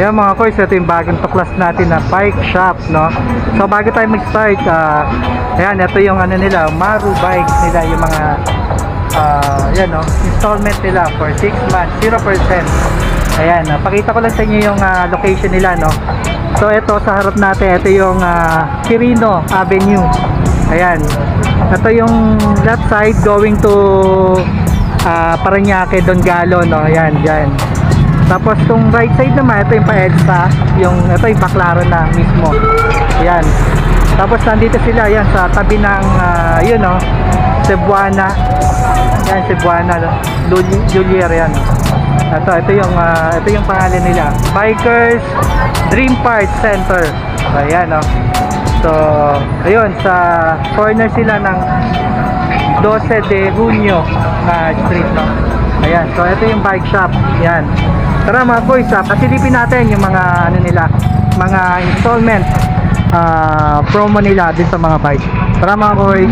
Ayan mga koys, ito yung bagong tuklas natin na bike shop, no? So bago tayo mag-start, ayan, ito yung ano nila, Maru bikes nila, yung mga yan, no? Installment nila for 6 months, 0%. Ayan, pakita ko lang sa inyo yung location nila, no? So ito sa harap natin, ito yung Quirino Avenue. Ayan, ito yung left side going to Parañaque, Don Galo, no? Ayan, dyan. Tapos tong right side naman, ito yung pa-EDSA, ito yung Baclaran na mismo. Ayan. Tapos nandito sila, ayan, sa tabi ng yun, no? Cebuana. Ayan, Cebuana, no? Julier, yan. Ito yung pangalan nila, Bikers Dream Parts Center. Ayan, no? So, ayun, sa corner sila ng 12 de Junio na street, no? Ayan, so ito yung bike shop. Ayan. Tara mga boys, pasilipin natin yung mga ano nila, mga installment promo nila din sa mga bike. Tara mga boys.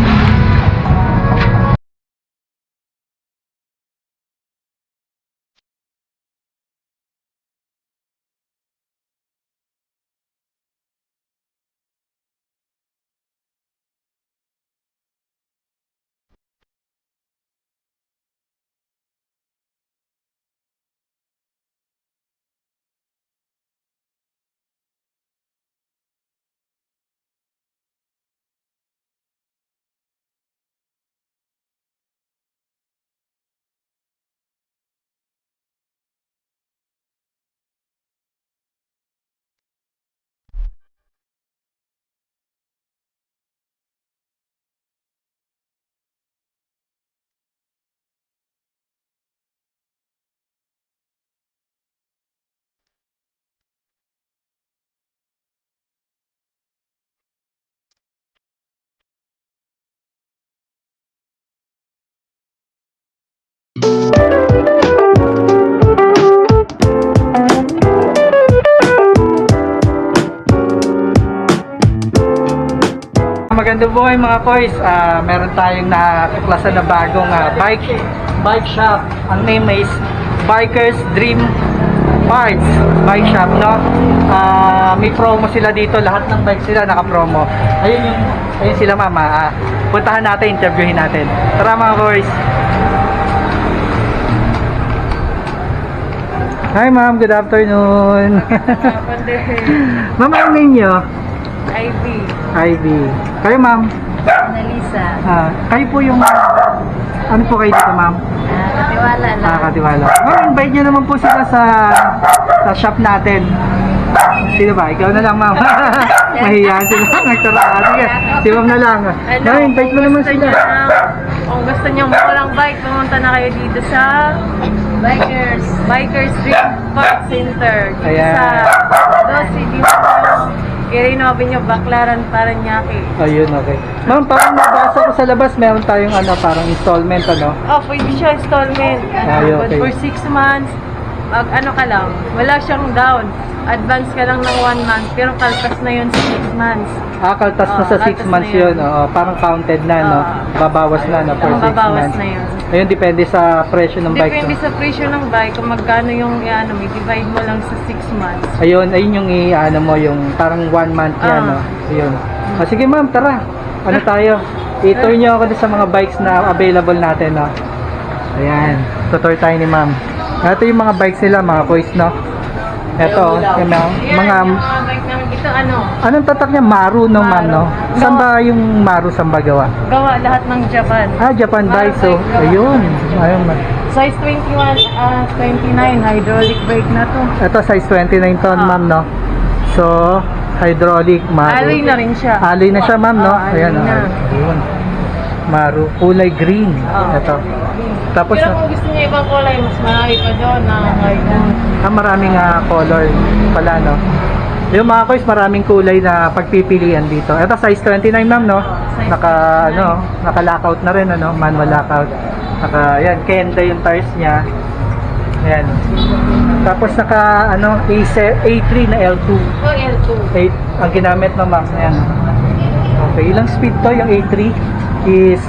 Magandang buhay mga koys, meron tayong natuklasan na bagong bike shop. Ang name is Bikers Dream Parts Bike Shop, no? May promo sila dito, lahat ng bike sila naka-promo. Ayun sila mama. Puntahan natin, interviewin natin. Tara mga koys. Hi ma'am, good afternoon. Ma'am, ano ninyo? Ivy. Kayo ma'am? Annalisa. Kayo po yung ano po kayo dito ma'am? Katiwala lang. Katiwala. Ma'am, invite nyo naman po sila sa shop natin. Sino ba? Ikaw na lang ma'am. Mahiyan sila. Nagtara. Sige, si ma'am na lang. Ma'am, invite mo naman sila. Kung gusto nyo walang bike, pumunta na kayo dito sa Bikers Dream Parts Center. Dito Ayan. sa dito Quirino Avenue, Baclaran, Parañaque. Ayun, okay. Ma'am, parang nabasa ko sa labas, meron tayong parang installment, ano? Oh, pwede siya installment. Ay, okay. But for 6 months, ano ka lang, wala siyang down. Advance ka lang ng 1 month, pero kalpas na yun sa 6 months. Kaltas na sa 6 months yun. Parang counted na, no? Babawas na, no? For 6 Babawas months. na yun. Ayun, depende sa presyo ng bike. Depende No? sa presyo ng bike, kung magkano yung may divide mo lang sa 6 months. Ayun yung mo, yung parang 1 month yan, no? Ayun. Sige ma'am, tara. Ano tayo? I-tour nyo ako sa mga bikes na available natin, no? Ayan. Tutor tayo ni ma'am. Ito yung mga bikes nila, mga boys, no? Ito, yung mga bike namin dito, anong tatak niya? Maru, no, ma'am, no? Saan ba yung Maru, saan ba gawa? gawa lahat ng Japan. Japan bike, so, ayun. Ayun, ma'am. Size 21, 29, hydraulic brake na to. Ito, size 29 ton, ma'am, no? So, hydraulic, Maru. Alloy na rin siya. Alloy na siya, ma'am, no? Alloy Ayan, na. ayun. Maru, kulay green. Ito. Tapos, Pero kung gusto niya ibang kulay, mas marami pa doon na maraming color pala, no? Yung mga koys, maraming kulay na pagpipilian dito. Ito, size 29, ma'am, no? Naka-lockout na rin, ano? Manual lockout. Ayan, Kenda yung tires niya. Ayan. Tapos A3 na L2. Oh, L2. 8 ang ginamit na, ma'am. Ayan. Okay, ilang speed to? Yung A3 is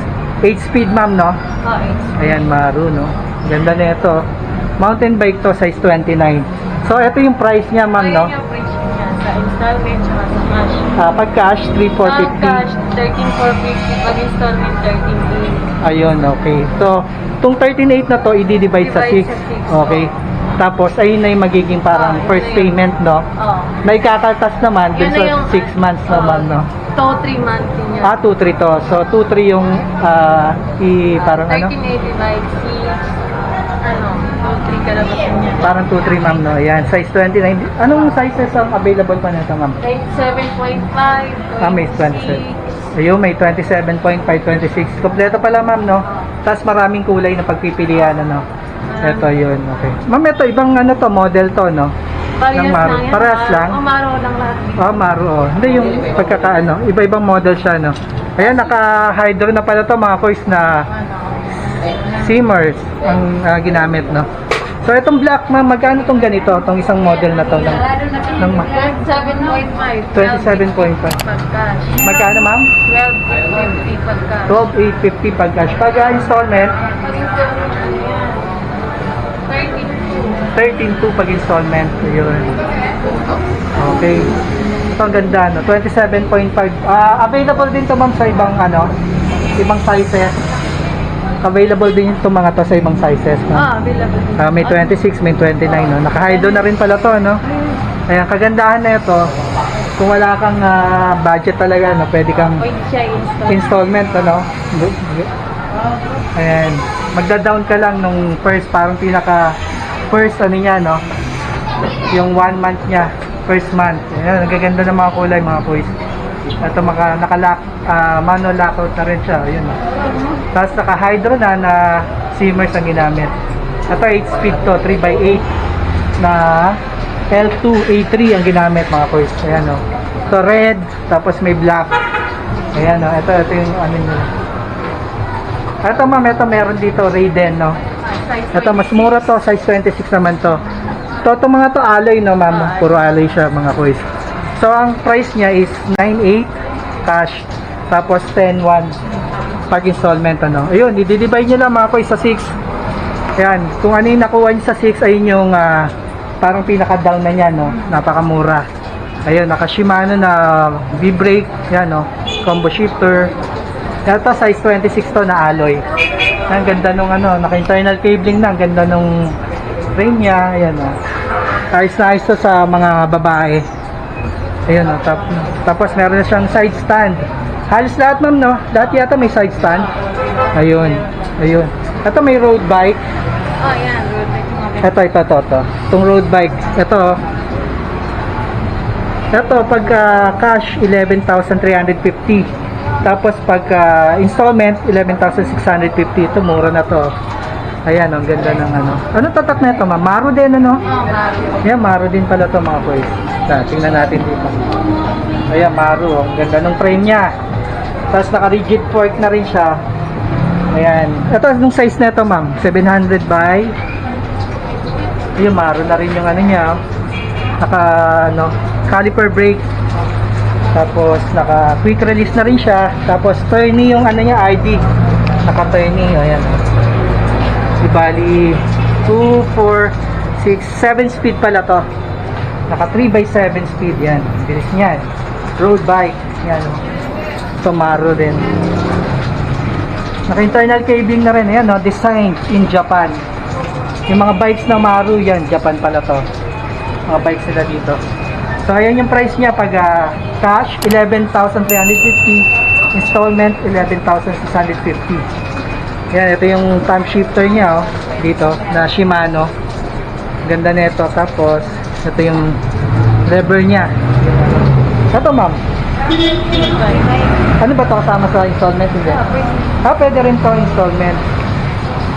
8 speed, ma'am, no? Oh, Ayan, Maru, no? Ganda na ito. Mountain bike to, size 29. So, ito yung price niya, ma'am, no? Ayun yung price niya sa installment tsaka sa cash. Pag cash, Sa 3,450. cash, 13,450. Pag installment, 13,800. Ayun, okay. So, itong 13,800 na to, i-divide sa 6. Divide sa six, Okay. Tapos, ayun na yung magiging parang yun first na yun. payment, no? Oo. May kakaltas naman dun Yun na sa yung 6 months naman, no? 2-3 months din yun. 2-3 to. So, 2-3 yung parang ano? 13,800 divide 6, 2-3 kalabasan niya. Parang 2-3, ma'am, no? Ayan, size 29. Anong sizes ang available pa nito, ma'am? 27.5, May 27. Ayun, may 27.5, 26. Kompleto pala, ma'am, no? Tapos maraming kulay na pagpipilian, ano? Ito, yun, okay. Ma'am, ito, ibang ano to, model to, no? Parehas Ng Maru. lang yan. Parehas lang? Maro lang lahat. Maru, oh. Hindi yung pagkakaano, iba-ibang model siya, no? Ayan, naka-hydro na pala to, mga kois na Simmers ang ginamit, no? So, itong black, ma'am, magkano tong ganito? Itong isang model na to, ng 27.5. 27.5. Pag-cash. Magkano, ma'am? 12.50 pag-cash. 12,850 pag cash. Pag installment, 13,200 pag installment. Ayun. Okay. Ito ang ganda, no? 27.5. Available din to, ma'am, sa ibang ano, ibang sizes. Available din itong mga to sa ibang sizes, no? Available. May 26, may 29, no? Naka-hydro na rin pala to, no? Ayan, kagandahan na ito, kung wala kang budget talaga, no? Pwede kang Pwede siya installment, ano? Ayan. Magda-down ka lang nung first, parang pinaka first ano niya, no? Yung 1 month niya, first month. Ayan, nagaganda ng mga kulay, mga boys. Ito naka-lock, manual lockout na rin siya. Ayun, no? Tapos naka-hydro na Simmers ang ginamit. Ito 8-speed to, 3x8 na L2 A3 ang ginamit, mga boys. Ayan, no? So red, tapos may black. Ayan, no? Ito yung ano nyo. Ito, ma'am, ito meron dito Raiden, no? Ito mas mura to, size 26 naman to. Itong mga to alloy, no, ma'am? Puro alloy siya, mga boys. So ang price niya is 9,800 cash, tapos 10,100 pag installment, ano. Ayun, i-divide niyo lang, mga boys, sa 6. Ayan, kung ano yung nakuha niyo sa 6, ayun yung parang pinaka-down na niya, no? Napakamura. Ayun, naka Shimano na V-brake, yan, no? Combo shifter. Ito size 26 to na alloy. Ang ganda nung ano, naka-internal cabling na, ang ganda nung frame niya, ayan, no? Ayos na ayos to sa mga babae. Ayun, no? Tapos meron na siyang side stand. Halos lahat, ma'am, no? Lahat yata may side stand. Ayun, ayun. Ito may road bike. Oh, yan. Road bike mga Ito. Itong road bike. Ito pagka cash 11,350. Tapos pagka installment 11,650. Ito mura na to. Ayan, ang ganda ng ano. Ano tatak na ito, ma'am? Maru din, ano? Maro. Yan, Maru din pala to, mga boys. Tingnan natin dito. Ayan, Maru. Ang ganda ng frame niya. Tapos naka-rigid fork na rin siya. Ayan. Ito, yung size na ito, ma'am. 700 by... Ayun, Maru na rin yung ano niya. Caliper brake. Tapos, quick release na rin siya. Tapos, turny yung ano niya, ID. Naka-turny. Ayan. Ibali, 2, 4, 6, 7 speed pala to. Naka 3x7 speed yan. Bilis niyan. Road bike. Yan. Ito, Maru din. Naka-internal cabling na rin. Ayan, no? Designed in Japan. Yung mga bikes na Maru, yan. Japan pala to. Mga bikes sila dito. So, ayan yung price niya. Pag cash, 11,350. Installment, 11,650. Yan, ito yung thumb shifter niya, oh. Dito, na Shimano. Ganda nito. Tapos, ito yung lever niya. Ito, ma'am. Ano ba ito kasama sa installment? Hindi? Pwede rin ito installment.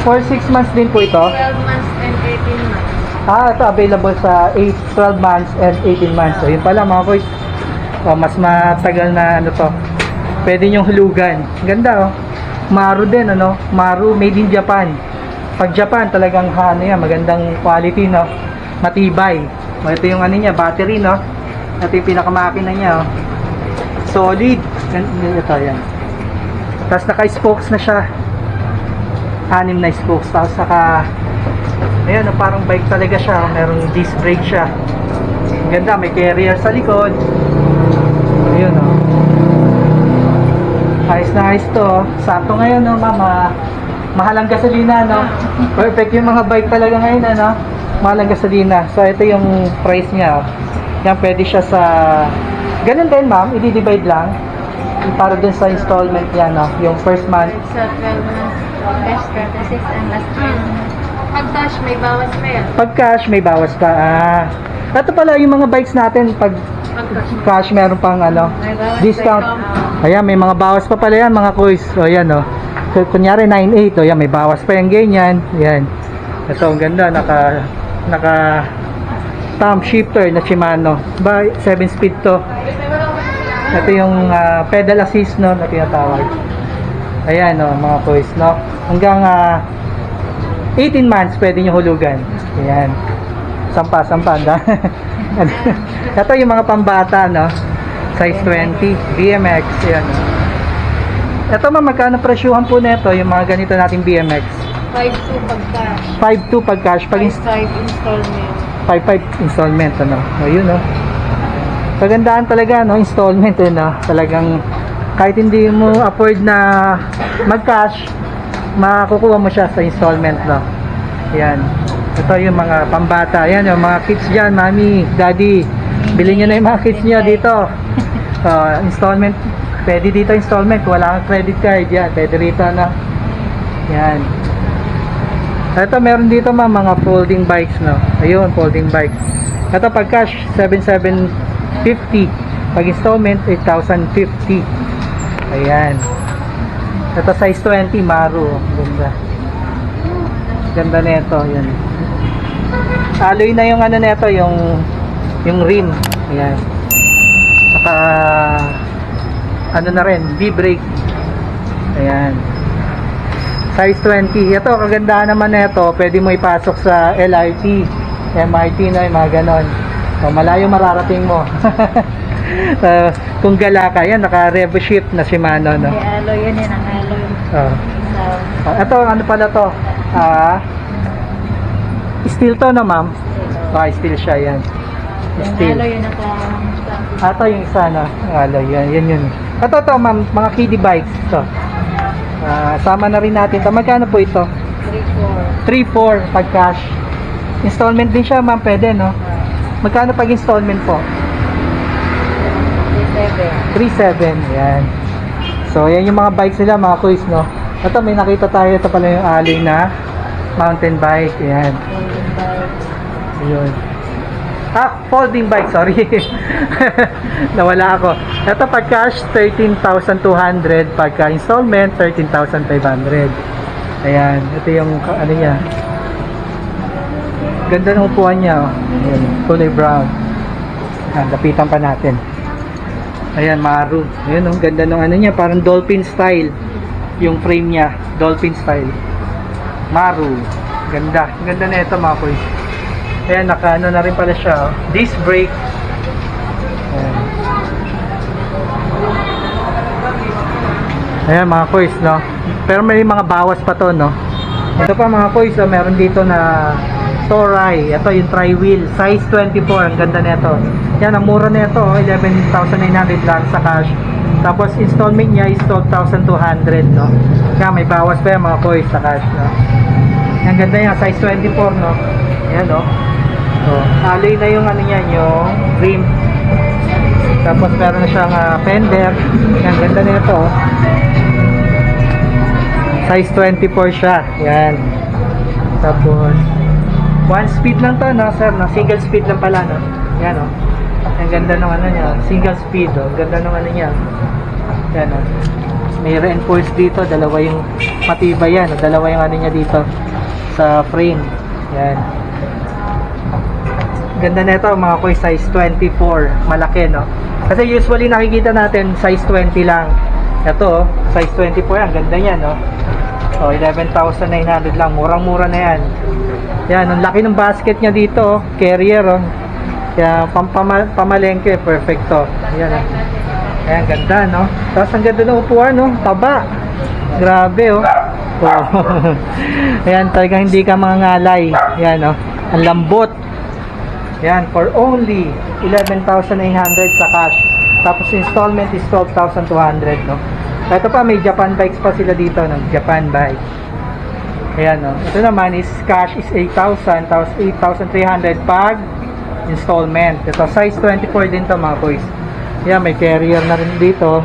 For 6 months din po ito. 12 months and 18 months. Ito available sa 12 months and 18 months. So, yun pala, mga boys. Mas matagal na ano to. Pwede nyong hulugan. Ganda, oh. Maru din, ano? Maru made in Japan. Pag Japan, talagang magandang quality, no? Matibay. Ito yung ano niya, battery, no? Ito yung pinakamakina niya, oh. Solid. Ito, yan. Tapos naka-spokes na siya. 6 na spokes. Tapos Ayan, oh, parang bike talaga siya. Merong disc brake siya. Ang ganda, may carrier sa likod. Ayun, oh. Ayos na ayos to, oh. Sakto ngayon, no, mama. Mahal ang gasolina, no? Perfect yung mga bike talaga ngayon, ano? Mahal ang gasolina. So, ito yung price niya, oh. Yan, pwede siya sa... Ganun din, ma'am. I-divide lang. Para dun sa installment yan, no? Yung first month. Sa 12 months, cash 36 and last month. Pag cash, may bawas pa yan. Pag cash, may bawas pa. Ah. Ito pala yung mga bikes natin, pag Pag cash, cash, meron pang ano, may bawas discount. pa. Ayan, may mga bawas pa pala yan, mga kuys. O, yan, o. Kunyari, 9.8. O, yan, may bawas pa yung ganyan. Yan. Ito, ang ganda. Naka thumb shifter na Shimano. 7-speed to. Ito yung pedal assist, no, na tinatawag. Ayan, no, mga kuys, no. Hanggang 18 months, pwede nyo hulugan. Ayan. Sampa. Ito yung mga pambata, no. Size 20, BMX. Ayan, no. Ito, magkano presyuhan po nito yung mga ganito nating BMX? 5-2 pag cash. 5.2 pag cash. Pag 5 installment. 5.5 installment, ano. O, yun, no. Kagandaan talaga, no, installment, no. Talagang kahit hindi mo afford na mag-cash, makukuha mo siya sa installment, no. Ayan. Ito yung mga pambata. Ayan, yung mga kids dyan, mami, daddy. Bilhin nyo na yung mga kids nyo dito. Installment. Pwede dito installment. Wala kang credit card. Yan. Pwede rito, no. Yan. Ito, meron dito mga folding bikes, no. Ayun, folding bikes. Ito, pag cash, 7,750. Pag installment, 8,050. Ayan. Ito, size 20, Maru. Ganda. Ganda nito, yan. Alloy na yung ano nito, yung rim. Ayan. Saka ano na rin, V-brake. Ayan. Size 20. Ito, kagandahan naman nito, pwede mo ipasok sa LRT, MRT na, yung mga ganon. So, malayo mararating mo. Kung gala ka, yan, naka-revo shift na Shimano, no? May alloy yun, ang alloy. Ito, ano pala to? Steel to, no, ma'am? Steel siya, yan. Yung Steel. alloy yun naka... Ito yung isa, no? Alloy, yan yun. Ito, ma'am, mga kiddie bikes. Ito. Sama na rin natin. Magkano po ito? 3-4. 3-4 pag cash. Installment din siya, ma'am, pwede, no? Magkano pag installment po? 3-7. Yan. So, yan yung mga bikes nila, mga kuys, no? Ito, may nakita tayo. Ito pala yung alloy na mountain bike. Yan. Ayun. Folding bike, sorry. Nawala ako. Ito, pag cash, 13,200. Pagka installment, 13,500. Ayan. Ito yung, ano niya. Ganda ng upuan niya, oh. Ayan, kulay brown. Ayan, lapitan pa natin. Ayan, Maru. Ayan, ang ganda ng ano niya, parang dolphin style. Yung frame niya, dolphin style. Maru. Ganda. Ganda na ito, mga kuys. Ayan, naka-ano na rin pala siya, oh. Disc brake. Ayan. Ayan, mga kuys, no? Pero may mga bawas pa to, no? Ito pa, mga kuys, oh, meron dito na Toray. Ito yung tri-wheel. Size 24. Ang ganda nito. Yan, ang mura nito, 11,900 lang sa cash. Tapos, installment niya is 12,200, no? Kaya may bawas pa yan, mga kuys, sa cash, no? Ang ganda niya. Size 24, no? Ayan, no? So, alloy na yung ano niya, yung rim. Tapos, meron na siyang fender. Ang ganda nito, oh. Size 24 siya. Yan. Tapos, 1 speed lang to, no, sir? No? Single speed lang pala, no? Yan, oh. Ang ganda ng ano niya. Single speed, oh. Ang ganda ng ano niya. Yan, oh. May reinforce dito. Dalawa yung matibay yan. Oh. Dalawa yung ano niya dito sa frame. Yan. Ganda na ito, mga koy, size 24. Malaki, no? Kasi usually nakikita natin size 20 lang. Ito, oh, size 24. Ang ganda niya, no? So, 11,900 lang. Murang-mura na yan. Yan, ang laki ng basket niya dito, oh. Carrier, oh. Kaya pamalengke, perfecto. Ayan, oh. Ayan, ganda, no? Tapos ang ganda ng upuan, no? Taba. Grabe, oh. So, ayan, talagang hindi ka mangangalay. Ayan, oh. Ang lambot. Ayan, for only 11,800 sa cash. Tapos installment is 12,200, no? Ito pa, may Japan bikes pa sila dito, no? Japan bike. Ayan, no? Ito naman is cash is 8,000, tapos 8,300 pag installment. Ito, size 24 din to, mga boys. Ayan, may carrier na rin dito.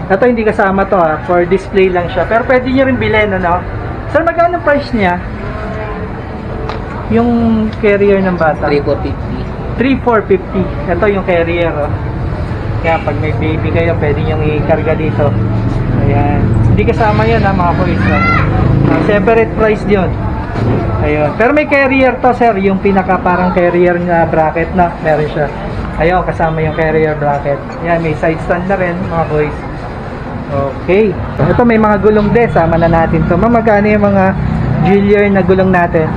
Ito, hindi kasama to, ha? For display lang siya. Pero pwede nyo rin bilhin, no? Sir, magkano price niya? Yung carrier ng bata? 3,450. 3,450. Ito yung carrier, oh. Kaya pag may baby kayo, pwede nyo i-karga dito. Ayan. Hindi kasama yan, ha, mga boys, no? Separate price yun. Ayun. Pero may carrier to, sir. Yung pinaka parang carrier na bracket na. Meron siya. Ayun, kasama yung carrier bracket. Ayan, may side stand na rin, mga boys. Okay. Ito, may mga gulong din. Sama na natin to. Ma'am, magkano yung mga Gillier na gulong natin?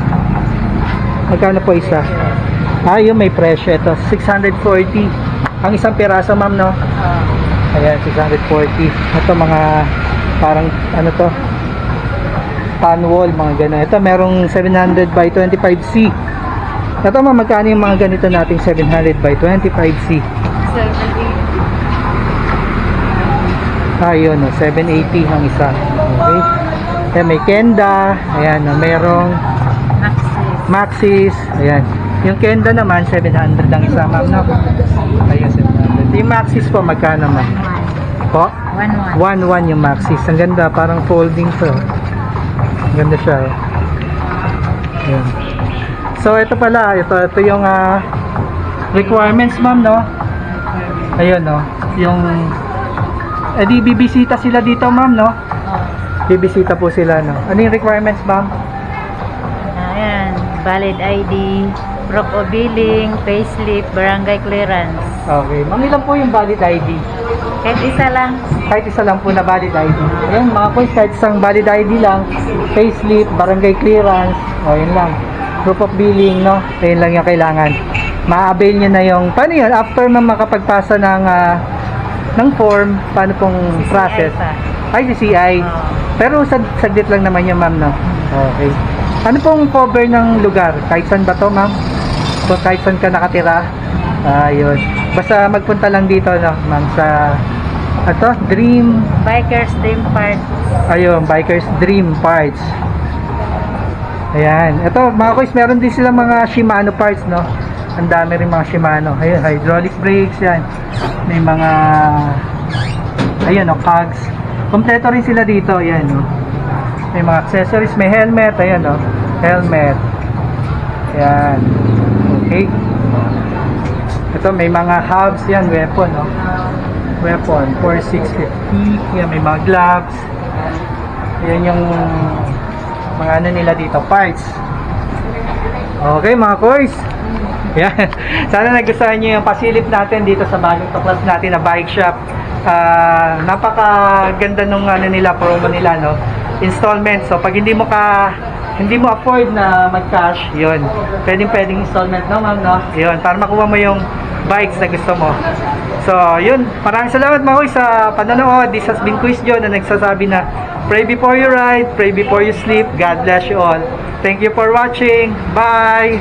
Magkano po isa? Yun, may presyo. Ito, 640. Ang isang piraso, ma'am, no? Ayan, 640. Ito, mga parang, ano to? Pan wall, mga gano'n. Ito, merong 700 by 25C. Ito, ma'am, magkano yung mga ganito nating 700 by 25C? 780. Yun, no? 780 ang isa. Okay. Ayan, may Kenda. Ayan, no? Merong Maxis. Ayan. Yung Kenda naman, 700 ang isa, ma'am, no? Ayun, 700. Yung Maxis po, magkano, ma'am? Po? 1-1 yung Maxis. Ang ganda, parang folding to. Ang ganda siya. Ayan. So, ito pala. Ito yung requirements, ma'am, no? Ayun, no? Yung di bibisita sila dito, ma'am, no? Bibisita po sila, no? Ano yung requirements, ma'am? Ayan, valid ID, proof of billing, payslip, barangay clearance. Okay. Ma'am, ilan po yung valid ID? Kahit isa lang. Kahit isa lang po na valid ID. Ayan, mga boys, kahit isang valid ID lang, payslip, barangay clearance, o yun lang. Proof of billing, no? Ayun lang yung kailangan. Ma-avail nyo na yung, paano yun? After na makapagpasa ng form, paano pong process? Ay, CCI. Pero saglit lang naman yung ma'am, no? Okay. Ano pong cover ng lugar? Kahit saan ba to, ma'am? So, kahit saan ka nakatira? Ayun. Basta magpunta lang dito, no, ma'am, sa Dream. Bikers Dream Parts. Ayun, Bikers Dream Parts. Ayan. Ito, mga kuys, meron din sila mga Shimano parts, no? Ang dami rin mga Shimano. Ayun, hydraulic brakes, yan. May mga, ayun, no, cogs. Kompleto rin sila dito, ayan, no? May mga accessories, may helmet, ayan, no? Helmet. Ayan. Okay. Ito, may mga hubs, yan, weapon, no? Weapon, 4650. Yan, may mga gloves. Yan yung mga ano nila dito, parts. Okay, mga koys. Yan. Sana nagustuhan nyo yung pasilip natin dito sa bagong tuklas natin na bike shop. Napakaganda nung ano nila, promo nila, no? Installment. So, pag hindi mo afford na mag-cash, yun. Pwedeng installment, no, ma'am, no? Yun, para makuha mo yung bikes na gusto mo. So, yun. Maraming salamat, mga koys, sa panonood. This has been Quiz John na nagsasabi na pray before you ride, pray before you sleep. God bless you all. Thank you for watching. Bye!